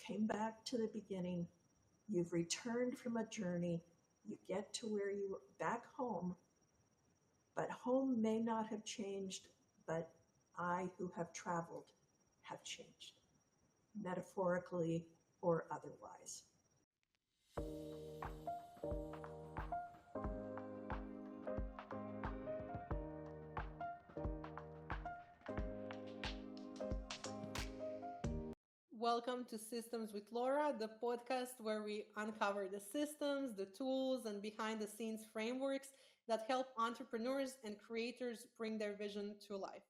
came back to the beginning. You've returned from a journey. You get to where you back home, but home may not have changed, but I who have traveled have changed, metaphorically or otherwise. Welcome to Systems with Laura, the podcast where we uncover the systems, the tools, and behind the scenes frameworks that help entrepreneurs and creators bring their vision to life.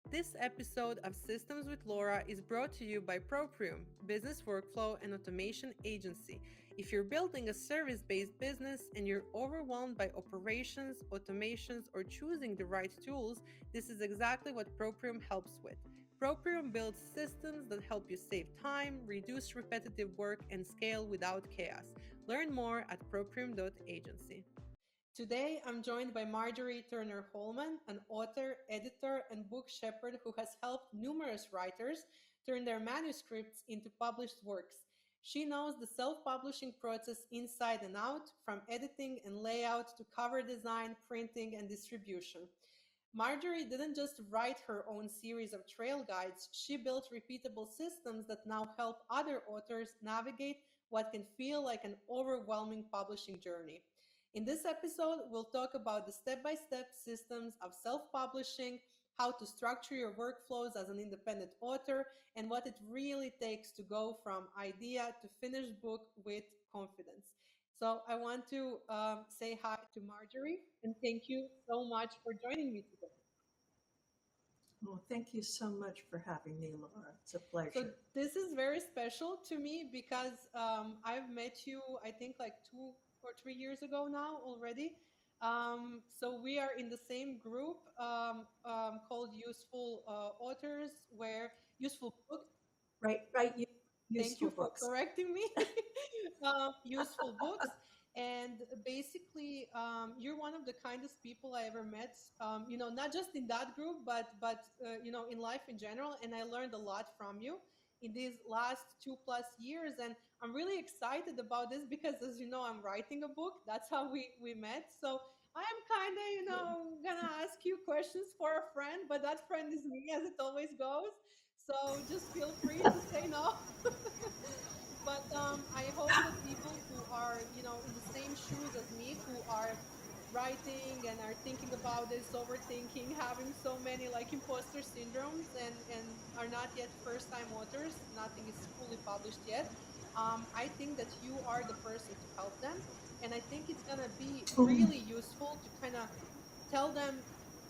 This episode of Systems with Laura is brought to you by Proprium, business workflow and automation agency. If you're building a service-based business and you're overwhelmed by operations, automations, or choosing the right tools, this is exactly what Proprium helps with. Proprium builds systems that help you save time, reduce repetitive work, and scale without chaos. Learn more at proprium.agency. Today, I'm joined by Marjorie Turner Hollman, an author, editor, and book shepherd who has helped numerous writers turn their manuscripts into published works. She knows the self-publishing process inside and out, from editing and layout to cover design, printing, and distribution. Marjorie didn't just write her own series of trail guides, she built repeatable systems that now help other authors navigate what can feel like an overwhelming publishing journey. In this episode, we'll talk about the step-by-step systems of self-publishing, how to structure your workflows as an independent author, and what it really takes to go from idea to finished book with confidence. So I want to say hi to Marjorie and thank you so much for joining me today. Well, thank you so much for having me, Laura. It's a pleasure. So this is very special to me because I've met you, I think, like 2 or 3 years ago now already. So we are in the same group called Useful Authors, where Useful Books. Right. Thank you Useful for books. correcting me. Useful Books. And basically, you're one of the kindest people I ever met, not just in that group, but in life in general. And I learned a lot from you in these last 2+ years. And I'm really excited about this because, as you know, I'm writing a book. That's how we met. So I'm kind of, going to ask you questions for a friend, but that friend is me, as it always goes. So just feel free to say no. But I hope that people who are, in the same shoes as me, who are writing and are thinking about this, overthinking, having so many like imposter syndromes and are not yet first-time authors, nothing is fully published yet. I think that you are the person to help them. And I think it's going to be really useful to kind of tell them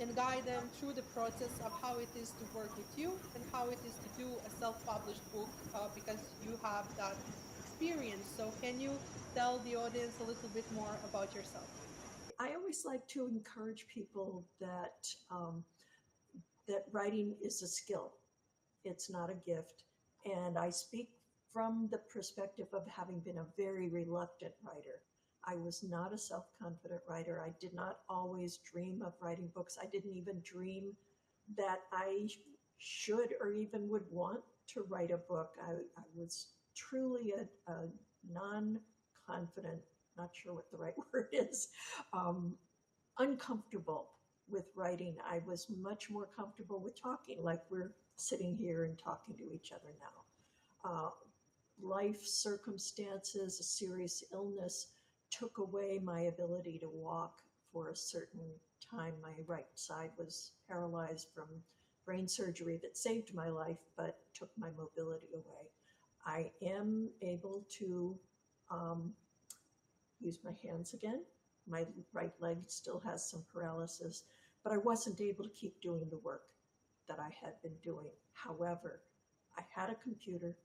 and guide them through the process of how it is to work with you and how it is to do a self-published book because you have that experience. So can you tell the audience a little bit more about yourself? I always like to encourage people that writing is a skill. It's not a gift. And I speak from the perspective of having been a very reluctant writer. I was not a self-confident writer. I did not always dream of writing books. I didn't even dream that I should or even would want to write a book. I was truly a non-confident, not sure what the right word is, uncomfortable with writing. I was much more comfortable with talking, like we're sitting here and talking to each other now. Life circumstances, a serious illness took away my ability to walk for a certain time. My right side was paralyzed from brain surgery that saved my life, but took my mobility away. I am able to use my hands again. My right leg still has some paralysis, but I wasn't able to keep doing the work that I had been doing. However, I had a computer.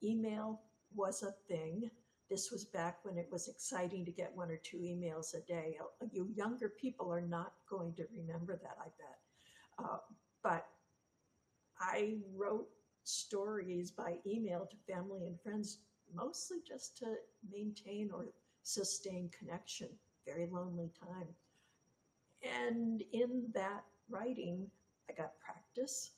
Email was a thing. This was back when it was exciting to get 1 or 2 emails a day. You younger people are not going to remember that, I bet. But I wrote stories by email to family and friends, mostly just to maintain or sustain connection. Very lonely time. And in that writing, I got practice.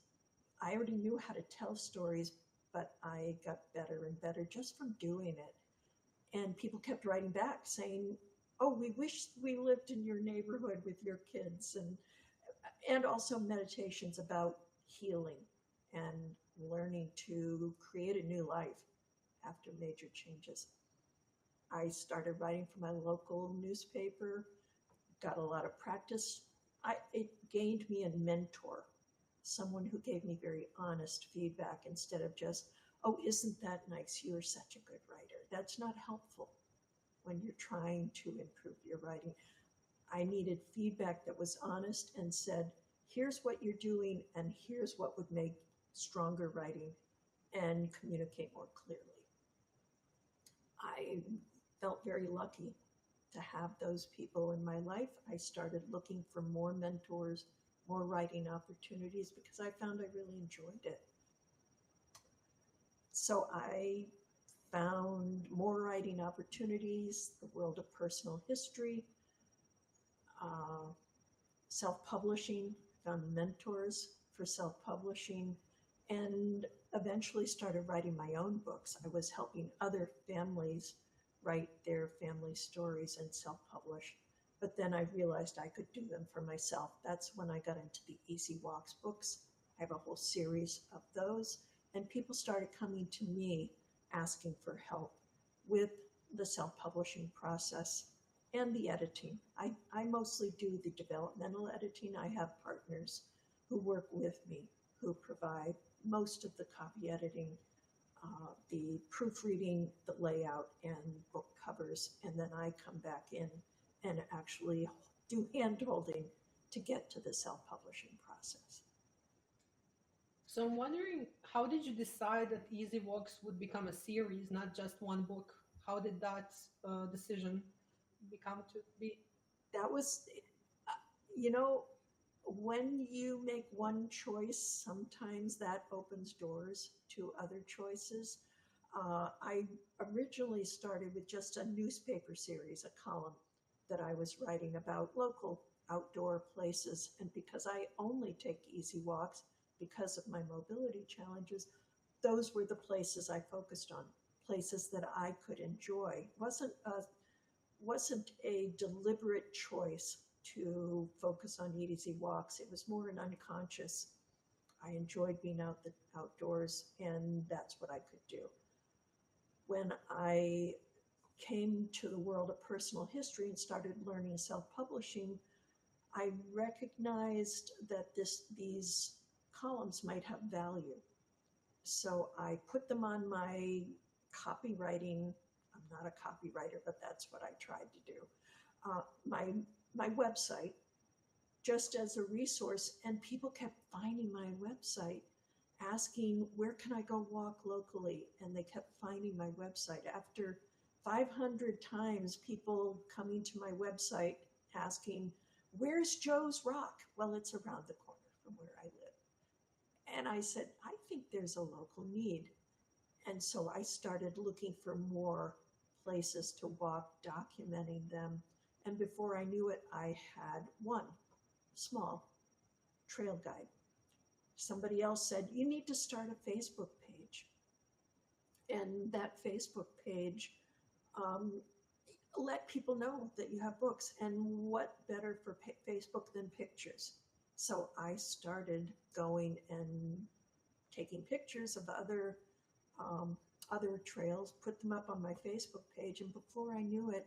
I already knew how to tell stories, but I got better and better just from doing it. And people kept writing back saying, "Oh, we wish we lived in your neighborhood with your kids," and also meditations about healing and learning to create a new life after major changes. I started writing for my local newspaper, got a lot of practice. It gained me a mentor, someone who gave me very honest feedback instead of just, "Oh, isn't that nice? You're such a good writer." That's not helpful when you're trying to improve your writing. I needed feedback that was honest and said, "Here's what you're doing, and here's what would make stronger writing and communicate more clearly." I felt very lucky to have those people in my life. I started looking for more mentors, more writing opportunities, because I found I really enjoyed it. So I found more writing opportunities, the world of personal history, self-publishing, found mentors for self-publishing, and eventually started writing my own books. I was helping other families write their family stories and self-publish. But then I realized I could do them for myself. That's when I got into the Easy Walks books. I have a whole series of those. And people started coming to me asking for help with the self-publishing process and the editing. I mostly do the developmental editing. I have partners who work with me, who provide most of the copy editing, the proofreading, the layout, and book covers. And then I come back in and actually do hand holding to get to the self-publishing process. So I'm wondering, how did you decide that Easy Walks would become a series, not just one book? How did that decision become to be? That was, when you make one choice, sometimes that opens doors to other choices. I originally started with just a newspaper series, a column that I was writing about local outdoor places. And because I only take easy walks because of my mobility challenges, those were the places I focused on, places that I could enjoy. Wasn't a deliberate choice to focus on easy walks. It was more an unconscious. I enjoyed being outdoors, and that's what I could do. When I came to the world of personal history and started learning self-publishing, I recognized that these columns might have value. So I put them on my copywriting. I'm not a copywriter, but that's what I tried to do. My website, just as a resource, and people kept finding my website, asking, "Where can I go walk locally?" And they kept finding my website. After 500 times people coming to my website asking, "Where's Joe's Rock?" Well, it's around the corner from where I live. And I said, I think there's a local need. And so I started looking for more places to walk, documenting them. And before I knew it, I had one small trail guide. Somebody else said, "You need to start a Facebook page." And that Facebook page let people know that you have books. And what better for Facebook than pictures? So I started going and taking pictures of other trails, put them up on my Facebook page, and before I knew it,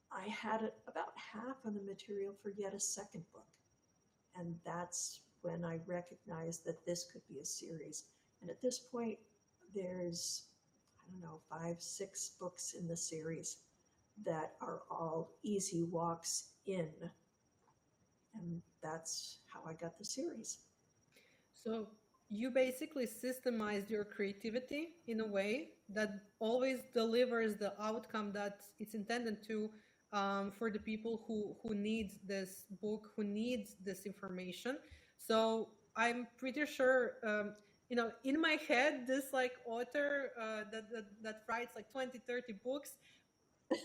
I had about half of the material for yet a second book. And that's when I recognized that this could be a series. And at this point, there's, 5, 6 books in the series that are all easy walks in. And that's how I got the series. So you basically systemized your creativity in a way that always delivers the outcome that it's intended to, for the people who needs this book, who needs this information. So I'm pretty sure, in my head, this like author that writes like 20, 30 books,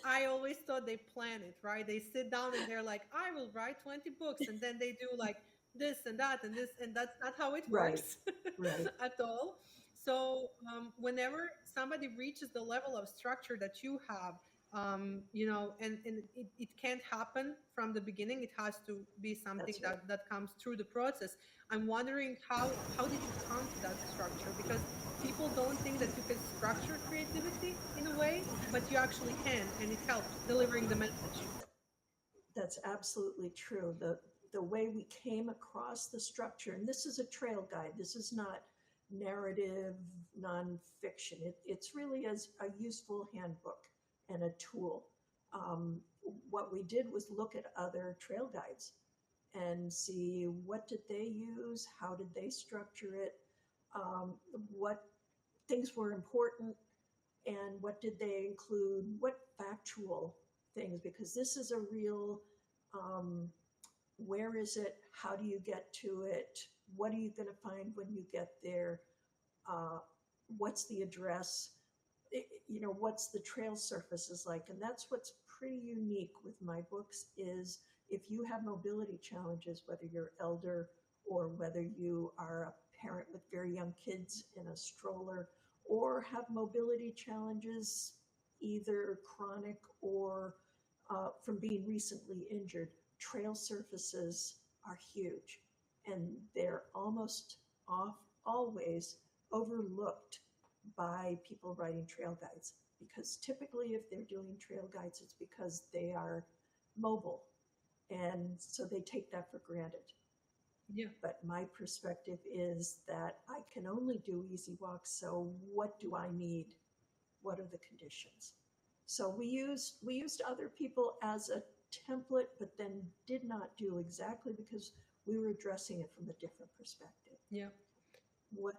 I always thought they plan it, right? They sit down and they're like, I will write 20 books. And then they do like this and that and this. And that's not how it works Right. at all. So whenever somebody reaches the level of structure that you have, and it can't happen from the beginning. It has to be something That's right. that comes through the process. I'm wondering how did you come to that structure? Because people don't think that you can structure creativity in a way, but you actually can, and it helps delivering the message. That's absolutely true. The way we came across the structure, and this is a trail guide. This is not narrative nonfiction. It's really as a useful handbook and a tool. Um, what we did was look at other trail guides and see what did they use, how did they structure it, what things were important, and what did they include, what factual things, because this is a real um, where is it, how do you get to it, what are you going to find when you get there, uh, what's the address, what's the trail surfaces like. And that's what's pretty unique with my books is if you have mobility challenges, whether you're elder or whether you are a parent with very young kids in a stroller or have mobility challenges, either chronic or from being recently injured, trail surfaces are huge, and they're almost always overlooked by people writing trail guides, because typically if they're doing trail guides, it's because they are mobile, and so they take that for granted. Yeah. But my perspective is that I can only do easy walks, so what do I need? What are the conditions? So we used other people as a template, but then did not do exactly because we were addressing it from a different perspective. Yeah. When,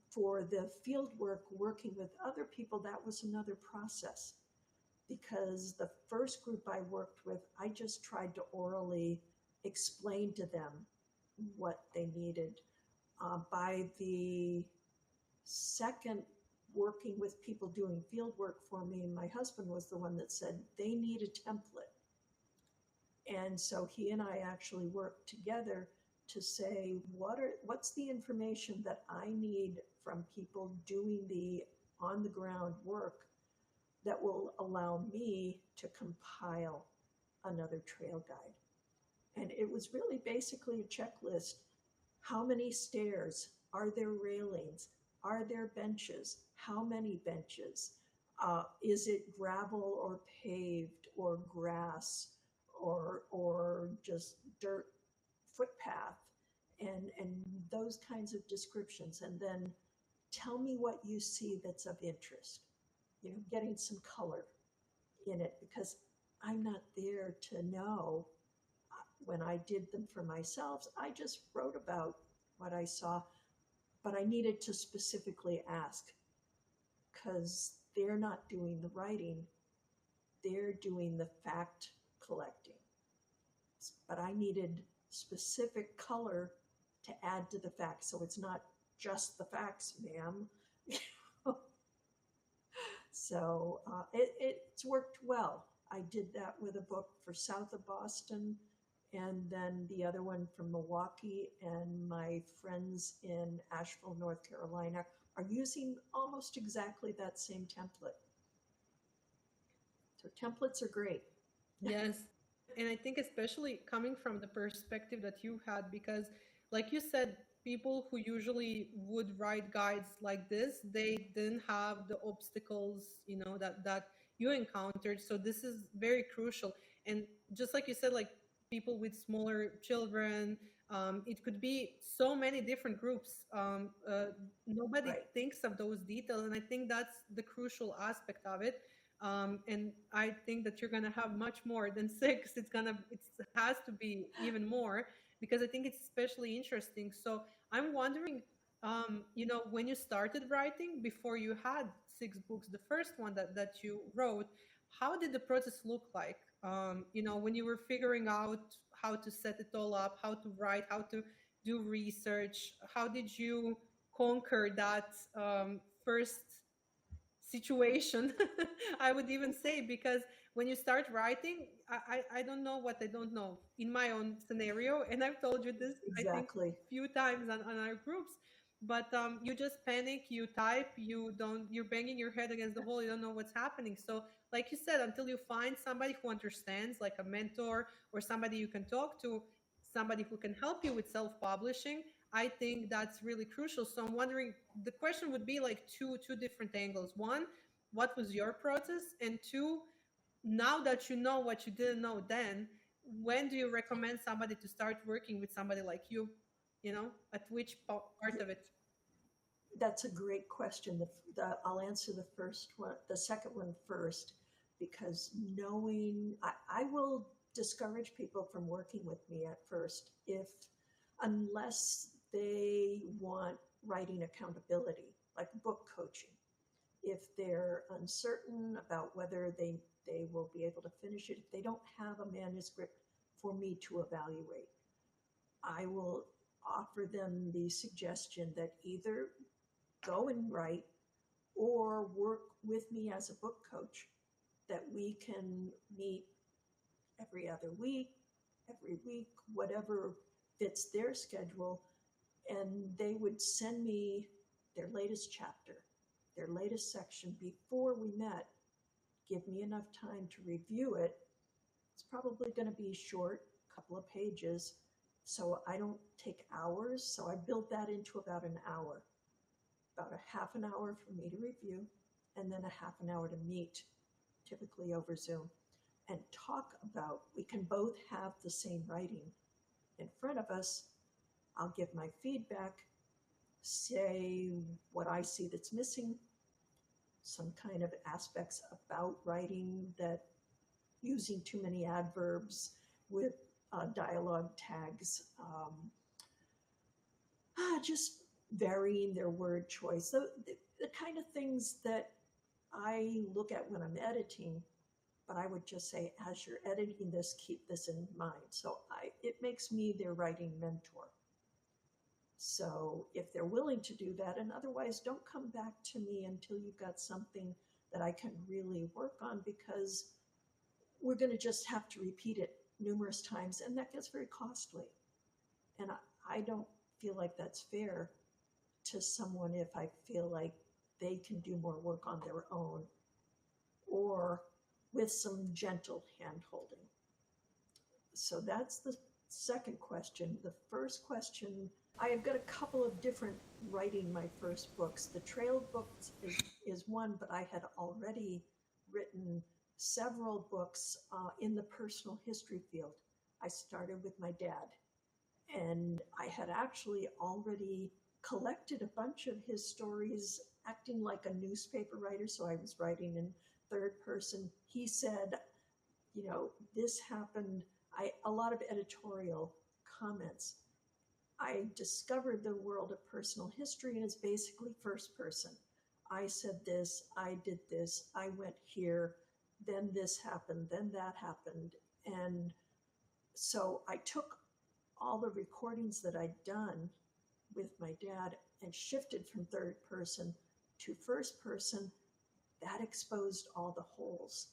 for the field work, working with other people, that was another process, because the first group I worked with, I just tried to orally explain to them what they needed. By the second, working with people doing field work for me, my husband was the one that said they need a template. And so he and I actually worked together to say, what's the information that I need from people doing the on the ground work that will allow me to compile another trail guide. And it was really basically a checklist. How many stairs? Are there railings? Are there benches? How many benches? Is it gravel or paved or grass or just dirt footpath? And those kinds of descriptions. And then tell me what you see that's of interest. Getting some color in it, because I'm not there to know. When I did them for myself, I just wrote about what I saw, but I needed to specifically ask, because they're not doing the writing, they're doing the fact collecting. But I needed specific color to add to the facts, so it's not just the facts, ma'am. So it's worked well. I did that with a book for south of Boston, and then the other one from Milwaukee, and my friends in Asheville, North Carolina are using almost exactly that same template. So templates are great. Yes. And I think especially coming from the perspective that you had, because like you said, people who usually would write guides like this, they didn't have the obstacles, that you encountered. So this is very crucial. And just like you said, like people with smaller children, it could be so many different groups. Nobody Right. thinks of those details. And I think that's the crucial aspect of it. And I think that you're gonna have much more than six. It has to be even more, because I think it's especially interesting. So I'm wondering, when you started writing, before you had six books, the first one that you wrote, how did the process look like? When you were figuring out how to set it all up, how to write, how to do research, how did you conquer that first situation? I would even say, because when you start writing, I don't know what I don't know in my own scenario, and I've told you this I think Exactly. few times on our groups. but you just panic, you type, you're banging your head against the wall, you don't know what's happening. So like you said, until you find somebody who understands, like a mentor or somebody you can talk to, somebody who can help you with self-publishing, I think that's really crucial. So I'm wondering, the question would be like two different angles. One, what was your process? And two, now that you know what you didn't know then, when do you recommend somebody to start working with somebody like you? You know, at which part of it? That's a great question. I'll answer the first one, the second one first, because I will discourage people from working with me at first unless they want writing accountability, like book coaching. If they're uncertain about whether they will be able to finish it, if they don't have a manuscript for me to evaluate, I will offer them the suggestion that either go and write or work with me as a book coach, that we can meet every other week, every week, whatever fits their schedule. And they would send me their latest chapter, their latest section before we met, give me enough time to review it. It's probably going to be short, a couple of pages, so I don't take hours. So I built that into about an hour, about a half an hour for me to review, and then a half an hour to meet, typically over Zoom, and talk about. We can both have the same writing in front of us. I'll give my feedback, say what I see that's missing, some kind of aspects about writing, that using too many adverbs with dialogue tags, just varying their word choice. The kind of things that I look at when I'm editing, but I would just say, as you're editing this, keep this in mind. So it makes me their writing mentor. So if they're willing to do that, and otherwise, don't come back to me until you've got something that I can really work on, because we're going to just have to repeat it numerous times, and that gets very costly. And I don't feel like that's fair to someone if I feel like they can do more work on their own or with some gentle hand holding. So that's the second question. The first question, I have got a couple of different writing my first books. The Trail books is one, but I had already written several books in the personal history field. I started with my dad, and I had actually already collected a bunch of his stories, acting like a newspaper writer. So I was writing in third person. He said, this happened. A lot of editorial comments. I discovered the world of personal history, and it's basically first person. I said this, I did this, I went here, then this happened, then that happened. And so I took all the recordings that I'd done with my dad and shifted from third person to first person. That exposed all the holes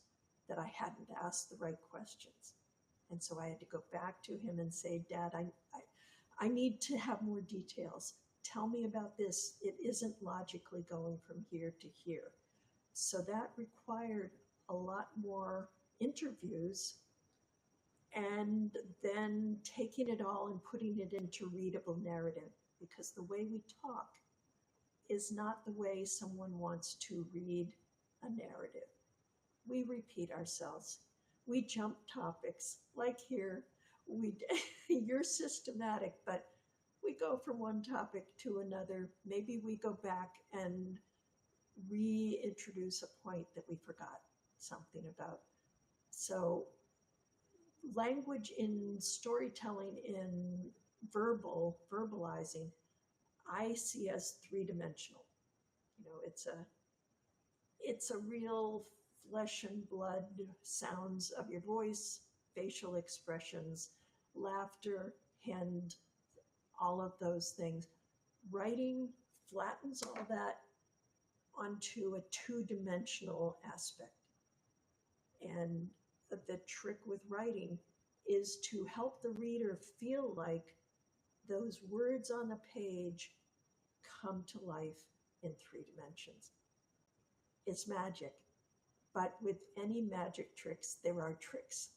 that I hadn't asked the right questions. And so I had to go back to him and say, Dad, I need to have more details. Tell me about this. It isn't logically going from here to here. So that required a lot more interviews, and then taking it all and putting it into readable narrative, because the way we talk is not the way someone wants to read a narrative. We repeat ourselves. We jump topics. Like here, you're systematic, but we go from one topic to another. Maybe we go back and reintroduce a point that we forgot something about. So language in storytelling, in verbalizing, I see as three-dimensional. It's a real flesh and blood sounds of your voice, facial expressions, laughter, hand, all of those things. Writing flattens all that onto a two-dimensional aspect. And the trick with writing is to help the reader feel like those words on the page come to life in 3 dimensions. It's magic, but with any magic tricks, there are tricks.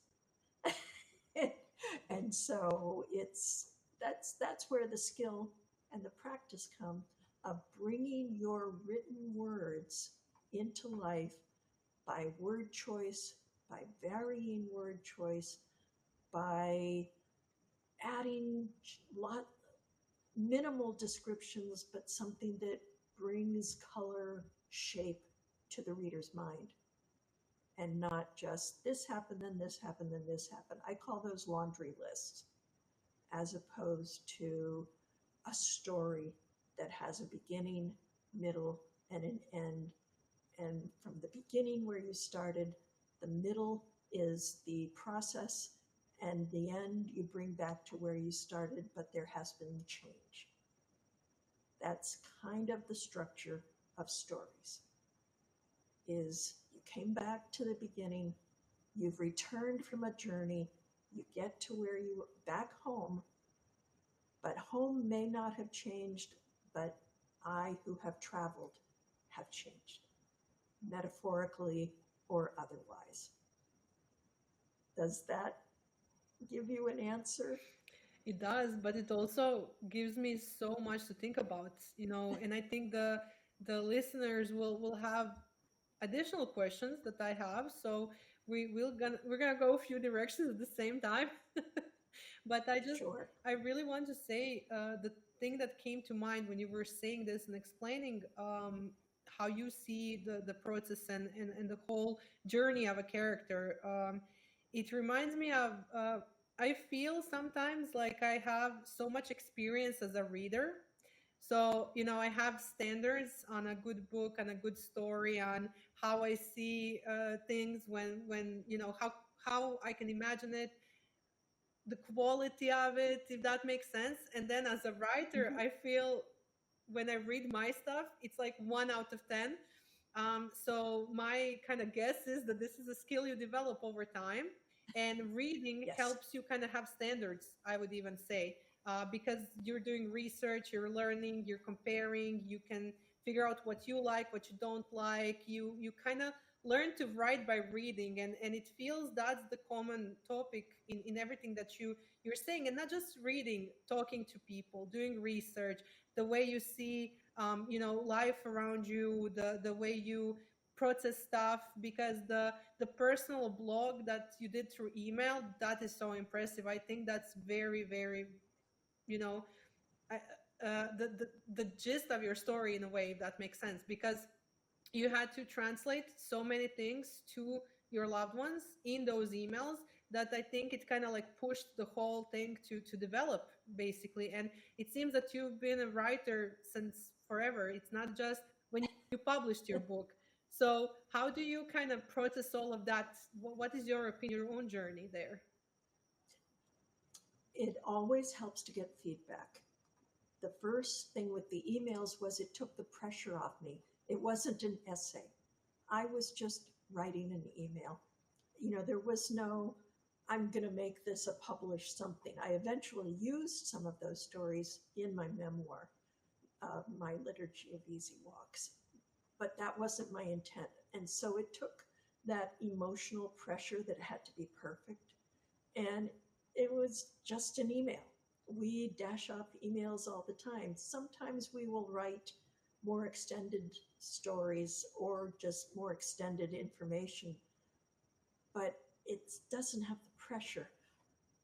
And so that's where the skill and the practice come of bringing your written words into life by word choice, by varying word choice, by adding minimal descriptions, but something that brings color, shape to the reader's mind, and not just this happened, then this happened, then this happened. I call those laundry lists, as opposed to a story that has a beginning, middle, and an end. And from the beginning where you started, the middle is the process, and the end you bring back to where you started, but there has been change. That's kind of the structure of stories. Is you came back to the beginning, you've returned from a journey, you get to where you were back home, but home may not have changed, but I who have traveled have changed, metaphorically or otherwise. Does that give you an answer? It does, but it also gives me so much to think about, and I think the listeners will have additional questions that I have. So we're gonna go a few directions at the same time. But Sure. I really want to say the thing that came to mind when you were saying this and explaining how you see the process and the whole journey of a character. It reminds me of I feel sometimes like I have so much experience as a reader. So, I have standards on a good book and a good story, on how I see things when how I can imagine it, the quality of it, if that makes sense. And then as a writer, Mm-hmm. I feel when I read my stuff, it's like 1 out of 10. So my kind of guess is that this is a skill you develop over time, and reading Yes. helps you kind of have standards, I would even say, because you're doing research, you're learning, you're comparing, you can figure out what you like, what you don't like. You kind of learn to write by reading, and it feels that's the common topic in everything that you're saying, and not just reading, talking to people, doing research, the way you see life around you, the way you process stuff, because the personal blog that you did through email, that is so impressive. I think that's very, very, you know I, the gist of your story, in a way, if that makes sense, because you had to translate so many things to your loved ones in those emails, that I think it kind of like pushed the whole thing to develop, basically. And it seems that you've been a writer since forever. It's not just when you published your book. So how do you kind of process all of that? What is your opinion, your own journey there? It always helps to get feedback. The first thing with the emails was it took the pressure off me. It wasn't an essay. I was just writing an email. There was no, I'm going to make this a published something. I eventually used some of those stories in my memoir, My Liturgy of Easy Walks, but that wasn't my intent. And so it took that emotional pressure that it had to be perfect. And it was just an email. We dash off emails all the time. Sometimes we will write more extended stories or just more extended information, but it doesn't have the pressure.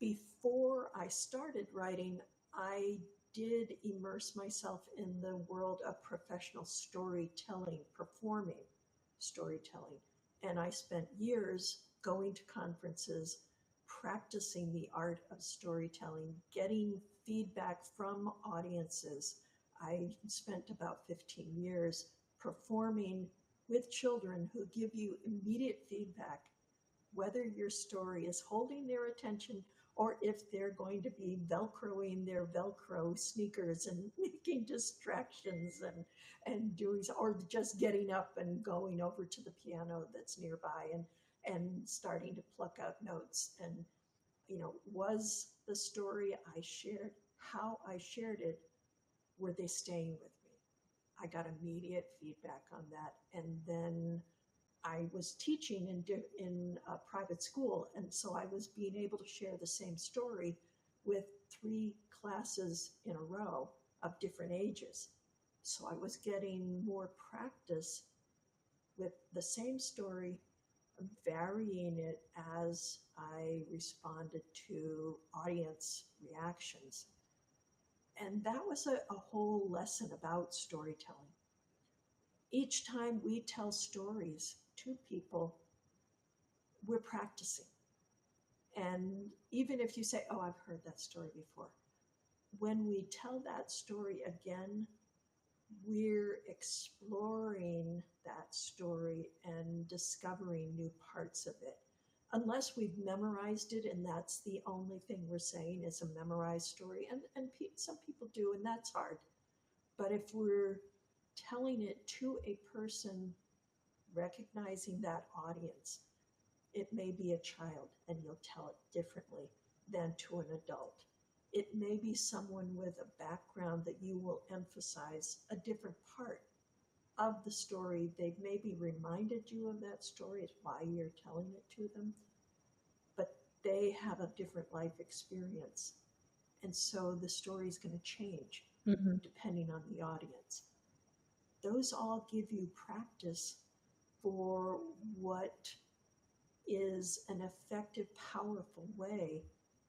Before I started writing, I did immerse myself in the world of professional storytelling, performing storytelling. And I spent years going to conferences, practicing the art of storytelling, getting feedback from audiences. I spent about 15 years performing with children who give you immediate feedback, whether your story is holding their attention or if they're going to be Velcroing their Velcro sneakers and making distractions and doing, or just getting up and going over to the piano that's nearby and starting to pluck out notes. And, was the story I shared, how I shared it, were they staying with me? I got immediate feedback on that. And then I was teaching in a private school, and so I was being able to share the same story with 3 classes in a row of different ages. So I was getting more practice with the same story, varying it as I responded to audience reactions. And that was a whole lesson about storytelling. Each time we tell stories to people, we're practicing. And even if you say, oh, I've heard that story before, when we tell that story again, we're exploring that story and discovering new parts of it. Unless we've memorized it, and that's the only thing we're saying is a memorized story. And some people do, and that's hard. But if we're telling it to a person, recognizing that audience, it may be a child, and you'll tell it differently than to an adult. It may be someone with a background that you will emphasize a different part of the story. They've maybe reminded you of that story, is why you're telling it to them, but they have a different life experience. And so the story is going to change depending on the audience. Those all give you practice for what is an effective, powerful way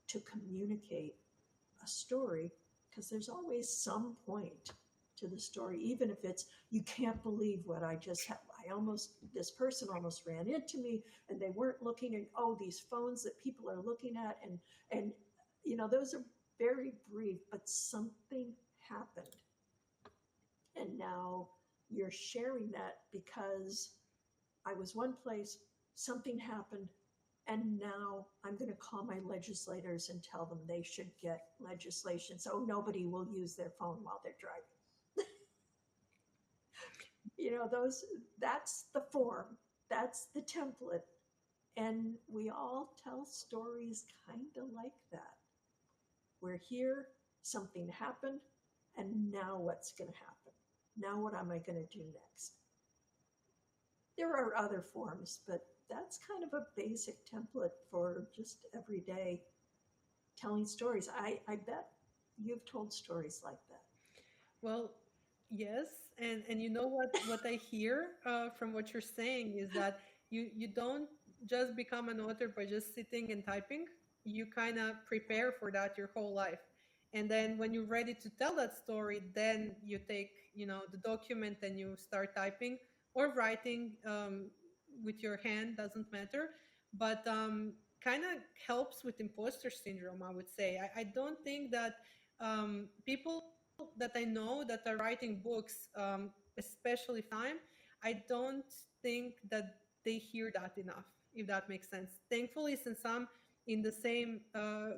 to communicate a story, because there's always some point to the story, even if it's, you can't believe what I just had. This person almost ran into me, and they weren't looking at, these phones that people are looking at. And those are very brief, but something happened. And now you're sharing that because I was one place, something happened, and now I'm going to call my legislators and tell them they should get legislation so nobody will use their phone while they're driving. That's the form, that's the template. And we all tell stories kind of like that. We're here, something happened, and now what's going to happen? Now what am I going to do next? There are other forms, but that's kind of a basic template for just everyday telling stories. I bet you've told stories like that. Well, yes. And you know what I hear from what you're saying is that you don't just become an author by just sitting and typing. You kind of prepare for that your whole life. And then when you're ready to tell that story, then you take, the document and you start typing or writing with your hand, doesn't matter. But kind of helps with imposter syndrome, I would say. I don't think that people that I know that are writing books, especially time, I don't think that they hear that enough, if that makes sense. Thankfully, since I'm in the same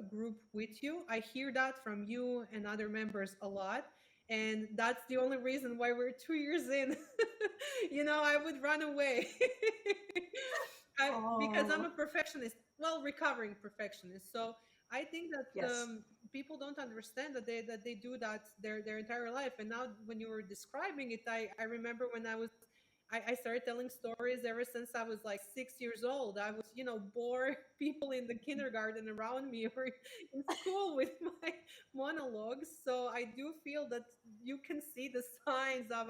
group with you, I hear that from you and other members a lot. And that's the only reason why we're 2 years in. I would run away. Because I'm a perfectionist, recovering perfectionist. So I think that Yes. People don't understand that they do that their entire life. And now when you were describing it, I remember when I started telling stories ever since I was like 6 years old. I was, bore people in the kindergarten around me or in school with my monologues. So I do feel that you can see the signs of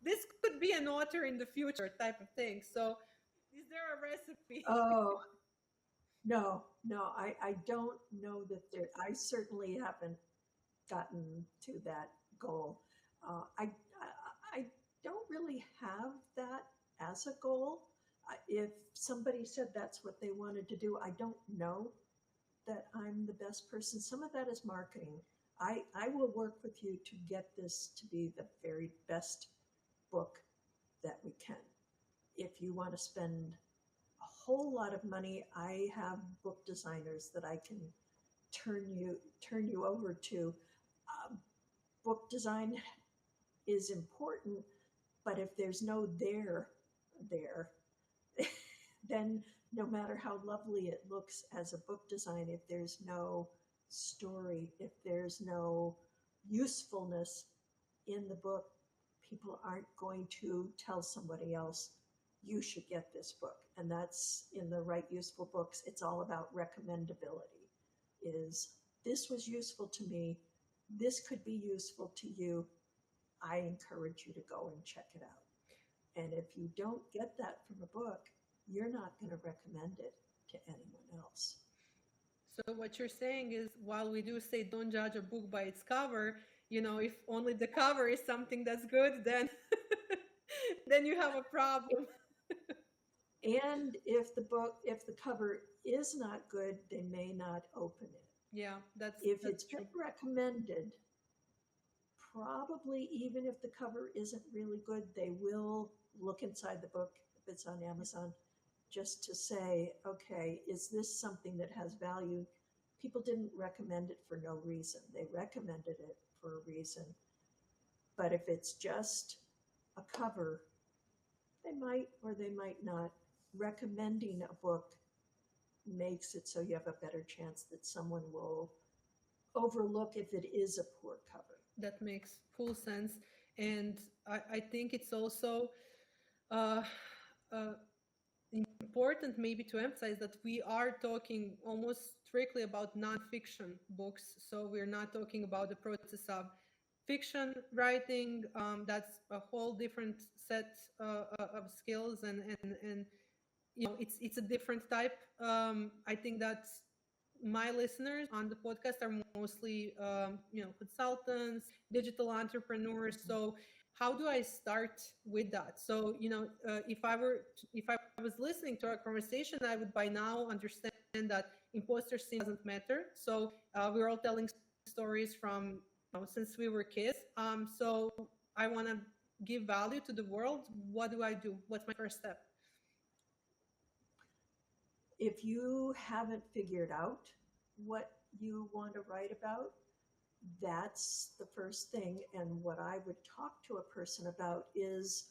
this could be an author in the future type of thing. So is there a recipe? Oh, no, I don't know that there, I certainly haven't gotten to that goal. I don't really have that as a goal. If somebody said that's what they wanted to do, I don't know that I'm the best person. Some of that is marketing. I will work with you to get this to be the very best book that we can. If you want to spend a whole lot of money, I have book designers that I can turn you over to. Book design is important, but if there's no there, then no matter how lovely it looks as a book design, if there's no story, if there's no usefulness in the book, people aren't going to tell somebody else, you should get this book. And that's in the Right Useful Books. It's all about recommendability. Is this was useful to me. This could be useful to you. I encourage you to go and check it out. And if you don't get that from a book, you're not going to recommend it to anyone else. So what you're saying is, while we do say don't judge a book by its cover, if only the cover is something that's good, then then you have a problem. And if the cover is not good, they may not open it. Yeah, If that's it's true. been recommended, probably even if the cover isn't really good, they will look inside the book if it's on Amazon just to say, okay, is this something that has value? People didn't recommend it for no reason. They recommended it for a reason. But if it's just a cover, they might or they might not. Recommending a book makes it so you have a better chance that someone will overlook if it is a poor cover. That makes full sense. And I think it's also uh, uh, important maybe to emphasize that we are talking almost strictly about nonfiction books. So we're not talking about the process of fiction writing. That's a whole different set of skills, and it's a different type. I think that my listeners on the podcast are mostly consultants, digital entrepreneurs. So how do I start with that? So if I was listening to our conversation, I would by now understand that imposter syndrome doesn't matter. So we're all telling stories from since we were kids. So I want to give value to the world. What do I do? What's my first step? If you haven't figured out what you want to write about, that's the first thing. And what I would talk to a person about is,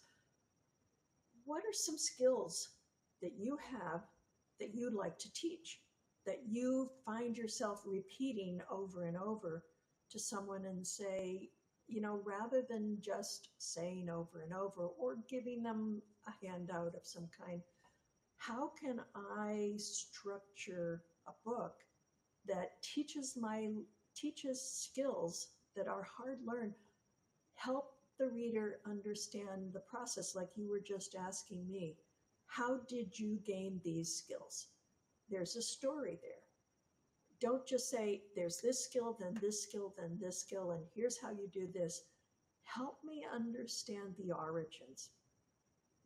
what are some skills that you have that you'd like to teach, that you find yourself repeating over and over to someone and say, rather than just saying over and over or giving them a handout of some kind, how can I structure a book that teaches skills that are hard learned, help the reader understand the process, like you were just asking me. How did you gain these skills? There's a story there. Don't just say, there's this skill, then this skill, then this skill, and here's how you do this. Help me understand the origins.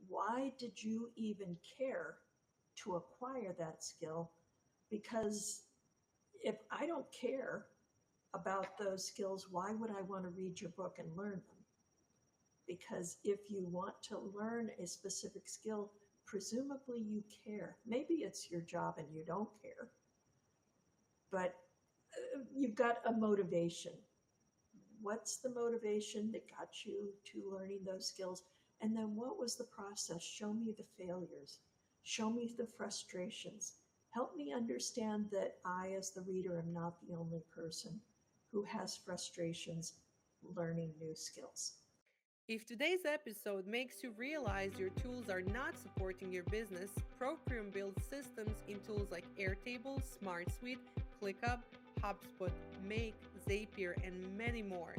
Why did you even care to acquire that skill? Because if I don't care about those skills, why would I want to read your book and learn them? Because if you want to learn a specific skill, presumably you care. Maybe it's your job and you don't care, but you've got a motivation. What's the motivation that got you to learning those skills? And then what was the process? Show me the failures. Show me the frustrations. Help me understand that I, as the reader, am not the only person who has frustrations learning new skills. If today's episode makes you realize your tools are not supporting your business, Proprium builds systems in tools like Airtable, SmartSuite, ClickUp, HubSpot, Make, Zapier, and many more.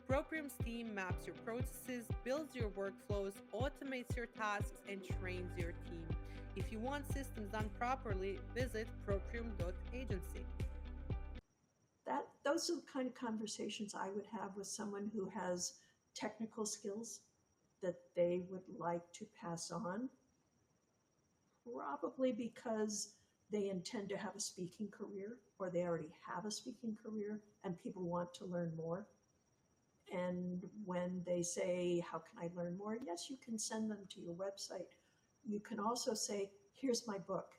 Proprium's team maps your processes, builds your workflows, automates your tasks, and trains your team. If you want systems done properly, visit proprium.agency. Those are the kind of conversations I would have with someone who has technical skills that they would like to pass on, probably because they intend to have a speaking career or they already have a speaking career and people want to learn more. And when they say, how can I learn more? Yes, you can send them to your website. You can also say, here's my book.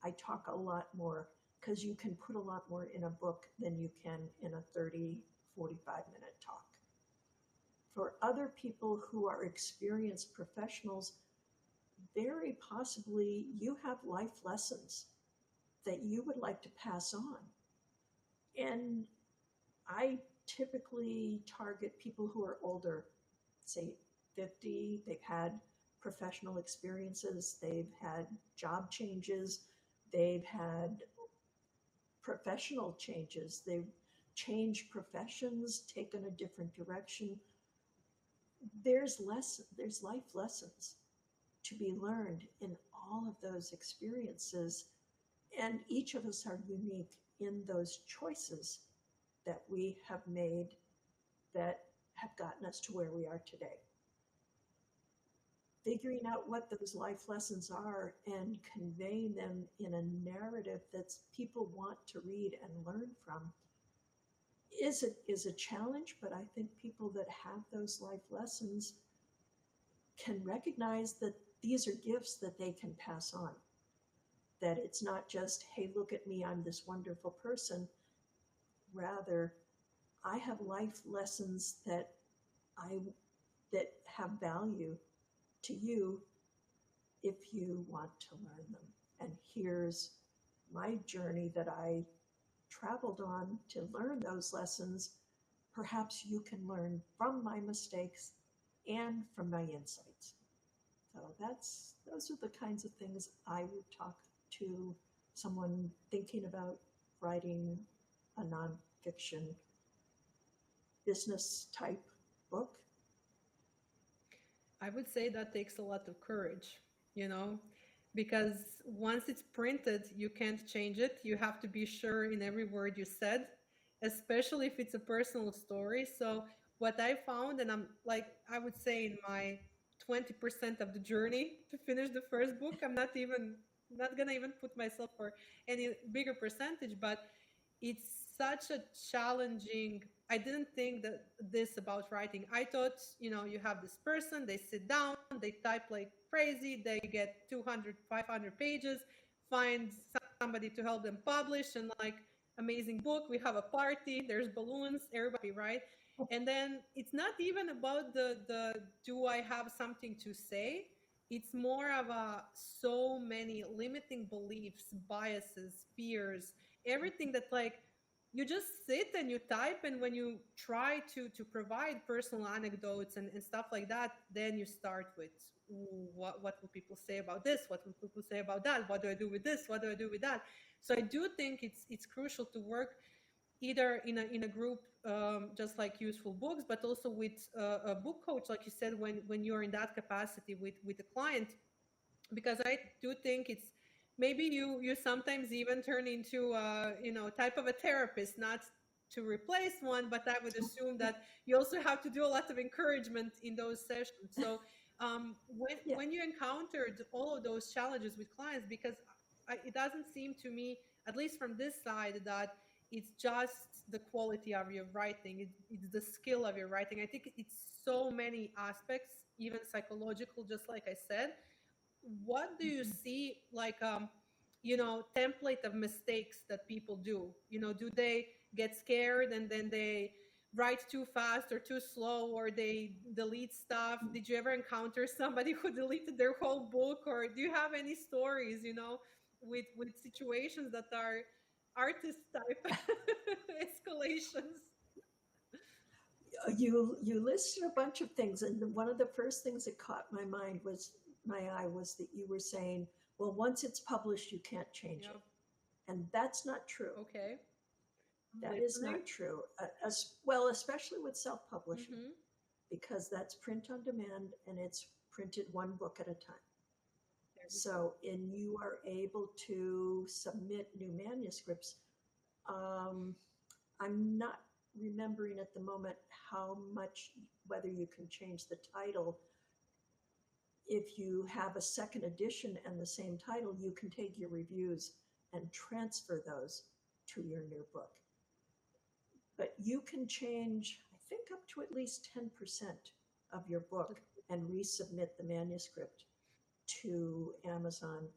I talk a lot more, because you can put a lot more in a book than you can in a 30, 45-minute talk. For other people who are experienced professionals, very possibly you have life lessons that you would like to pass on. And I typically target people who are older, say 50. They've had professional experiences. They've had job changes. They've had professional changes. They've changed professions, taken a different direction. There's life lessons to be learned in all of those experiences. And each of us are unique in those choices that we have made that have gotten us to where we are today. Figuring out what those life lessons are and conveying them in a narrative that people want to read and learn from is a challenge, but I think people that have those life lessons can recognize that these are gifts that they can pass on. That it's not just, hey, look at me, I'm this wonderful person. Rather, I have life lessons that have value to you if you want to learn them. And here's my journey that I traveled on to learn those lessons. Perhaps you can learn from my mistakes and from my insights. So those are the kinds of things I would talk to someone thinking about writing a nonfiction business type book. I would say that takes a lot of courage, because once it's printed, you can't change it. You have to be sure in every word you said, especially if it's a personal story. So what I found, and I would say in my 20% of the journey to finish the first book, I'm not gonna even put myself for any bigger percentage, but it's such a challenging. I didn't think that this about writing. I thought, you have this person, they sit down, they type like crazy, they get 200, 500 pages, find somebody to help them publish, and like, amazing book, we have a party, there's balloons, everybody, right? And then it's not even about the do I have something to say? It's more of so many limiting beliefs, biases, fears, everything that like you just sit and you type, and when you try to provide personal anecdotes and stuff like that, then you start with what will people say about this, what will people say about that, what do I do with this, what do I do with that. So I do think it's crucial to work either in a group, just like Useful Books, but also with a book coach, like you said, when you're in that capacity with a client, because I do think it's maybe you sometimes even turn into type of a therapist, not to replace one, but I would assume that you also have to do a lot of encouragement in those sessions. So when you encountered all of those challenges with clients, because it doesn't seem to me, at least from this side, that it's just the quality of your writing, it's the skill of your writing. I think it's so many aspects, even psychological, just like I said. What do you see, like template of mistakes that people do? Do they get scared and then they write too fast or too slow, or they delete stuff? Did you ever encounter somebody who deleted their whole book, or do you have any stories with situations that are artist type escalations? You listed a bunch of things, and one of the first things that caught my eye was that you were saying, well, once it's published, you can't change it. And that's not true. Okay. That is not true. Especially with self-publishing, because that's print on demand and it's printed one book at a time. So, and you are able to submit new manuscripts. I'm not remembering at the moment whether you can change the title. If you have a second edition and the same title, you can take your reviews and transfer those to your new book. But you can change, I think, up to at least 10% of your book and resubmit the manuscript to Amazon.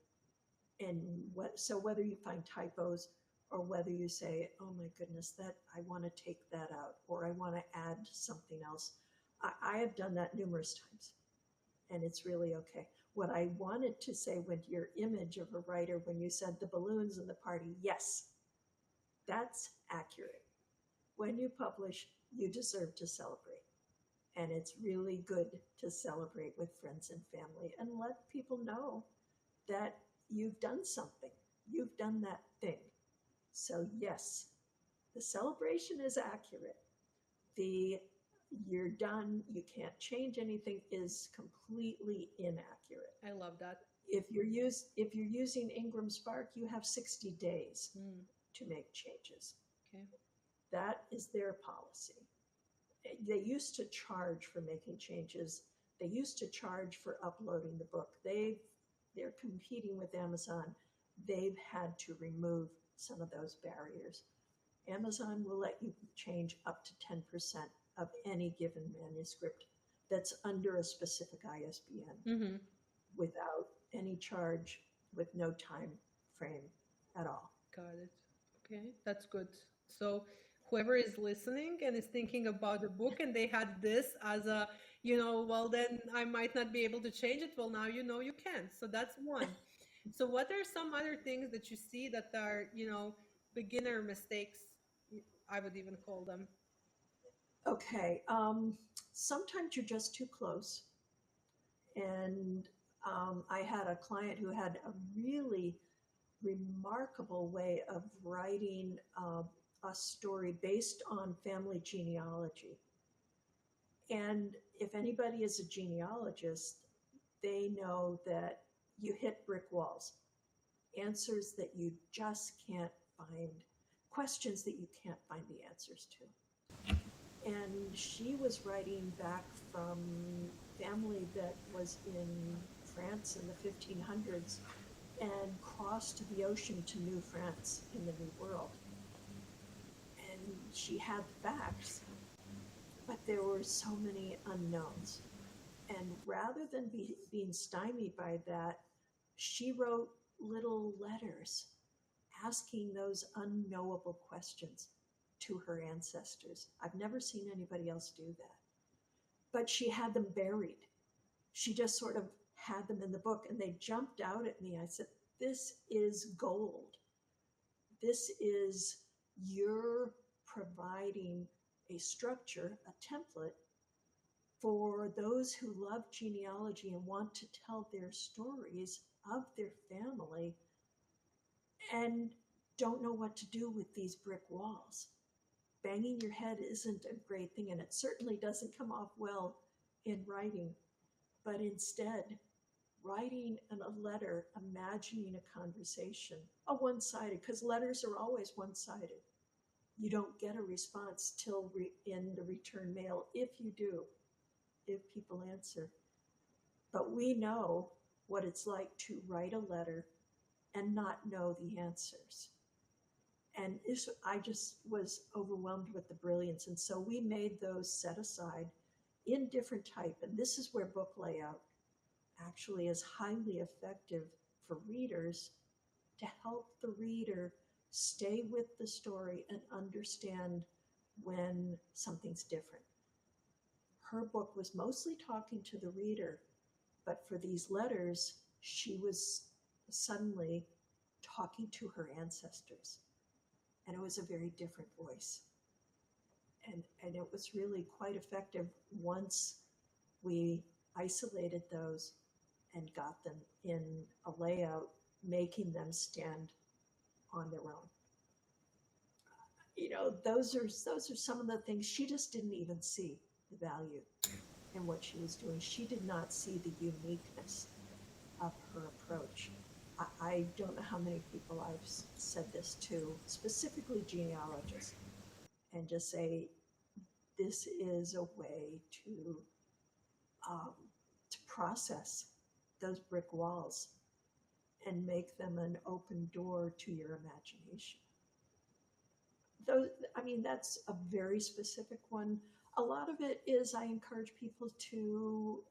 And so whether you find typos or whether you say, oh my goodness, that I want to take that out, or I want to add something else. I have done that numerous times, and it's really okay. What I wanted to say with your image of a writer, when you said the balloons and the party, yes, that's accurate. When you publish, you deserve to celebrate. And it's really good to celebrate with friends and family and let people know that you've done something. You've done that thing. So, yes, the celebration is accurate. The you're done, you can't change anything is completely inaccurate. I love that. If you're using Ingram Spark, you have 60 days to make changes. Okay. That is their policy. They used to charge for making changes. They used to charge for uploading the book. They're competing with Amazon. They've had to remove some of those barriers. Amazon will let you change up to 10% of any given manuscript that's under a specific ISBN without any charge, with no time frame at all. Got it. Okay, that's good. So whoever is listening and is thinking about the book and they had this as a, well, then I might not be able to change it. Well, now you know you can. So that's one. So what are some other things that you see that are, beginner mistakes, I would even call them? Okay. Sometimes you're just too close. And I had a client who had a really remarkable way of writing a story based on family genealogy. And if anybody is a genealogist, they know that you hit brick walls, answers that you just can't find, questions that you can't find the answers to. And she was writing back from family that was in France in the 1500s and crossed the ocean to New France in the New World. And she had the facts, but there were so many unknowns. And rather than being stymied by that, she wrote little letters asking those unknowable questions to her ancestors. I've never seen anybody else do that. But she had them buried. She just sort of had them in the book, and they jumped out at me. I said, this is gold. This is, you're providing a structure, a template for those who love genealogy and want to tell their stories of their family and don't know what to do with these brick walls. Banging your head isn't a great thing, and it certainly doesn't come off well in writing, but instead, writing a letter, imagining a conversation, a one-sided, because letters are always one-sided. You don't get a response till in the return mail, if you do, if people answer. But we know what it's like to write a letter and not know the answers. And I just was overwhelmed with the brilliance. And so we made those set aside in different type. And this is where book layout actually is highly effective for readers to help the reader stay with the story and understand when something's different. Her book was mostly talking to the reader, but for these letters, she was suddenly talking to her ancestors. And it was a very different voice. And it was really quite effective once we isolated those and got them in a layout, making them stand on their own. Those are some of the things she just didn't even see the value in what she was doing. She did not see the uniqueness of her approach. I don't know how many people I've said this to, specifically genealogists, and just say, this is a way to process those brick walls and make them an open door to your imagination. That's a very specific one. A lot of it is I encourage people to